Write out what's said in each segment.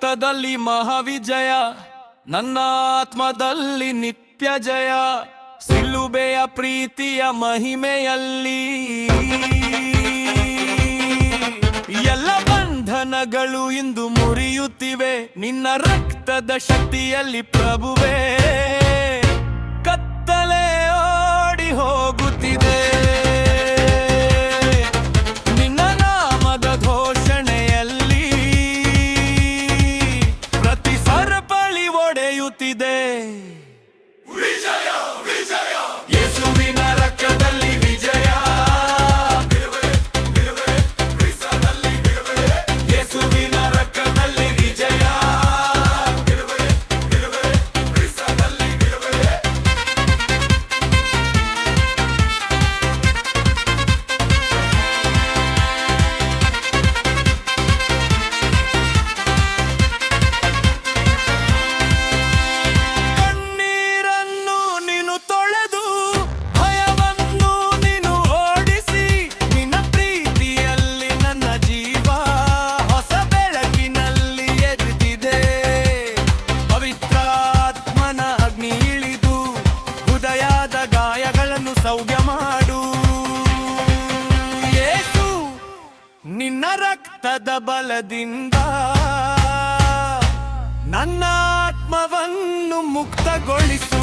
ರಕ್ತದಲ್ಲಿ ಮಹಾವಿಜಯ, ನನ್ನ ಆತ್ಮದಲ್ಲಿ ನಿತ್ಯ ಜಯ. ಸಿಲುಬೆಯ ಪ್ರೀತಿಯ ಮಹಿಮೆಯಲ್ಲಿ ಎಲ್ಲ ಬಂಧನಗಳು ಇಂದು ಮುರಿಯುತ್ತಿವೆ. ನಿನ್ನ ರಕ್ತದ ಶಕ್ತಿಯಲ್ಲಿ ಪ್ರಭುವೇ, ಕತ್ತಲೆ ಓಡಿ ಹೋಗುತ್ತಿದೆ. ನಿನ್ನ ನಾಮದ ಘೋಷಣೆಯಲ್ಲಿ ಪ್ರತಿ ಸರಪಳಿ ಒಡೆಯುತ್ತಿದೆ. ಯೇಸುವಿನ ರಕ್ತದಲ್ಲಿ ವಿಜಯ, ಯೇಸುವಿನ ರಕ್ತದಲ್ಲಿ ವಿಜಯ. ಕಣ್ಣೀರನ್ನು ನೀನು ತೊಳೆದು, ಭಯವನ್ನು ನೀನು ಓಡಿಸಿ, ನಿನ್ನ ಪ್ರೀತಿಯಲ್ಲಿ ನನ್ನ ಜೀವ ಹೊಸ ಬೆಳಕಿನಲ್ಲಿ ಎದ್ದಿದೆ. ಪವಿತ್ರಾತ್ಮನ ಅಗ್ನಿ ಇಳಿದು ಹೃದಯದ ಗಾಯಗಳನ್ನು ಸೌಖ್ಯ ಮಾಡು. ಯೇಸು, ನಿನ್ನ ರಕ್ತದ ಬಲದಿಂದ ನನ್ನ ಆತ್ಮವನ್ನು ಮುಕ್ತಗೊಳಿಸು.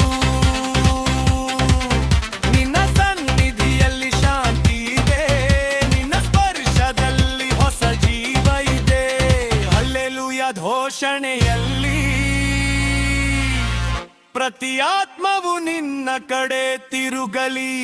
ನಿನ್ನ ಸನ್ನಿಧಿಯಲ್ಲಿ ಶಾಂತಿ ಇದೆ, ನಿನ್ನ ಸ್ಪರ್ಶದಲ್ಲಿ ಹೊಸ ಜೀವ ಇದೆ. ಹಲ್ಲೆಲೂಯ ಘೋಷಣೆಯಲ್ಲಿ ಪ್ರತಿ ಆತ್ಮವು ನಿನ್ನ ಕಡೆ ತಿರುಗಲಿ.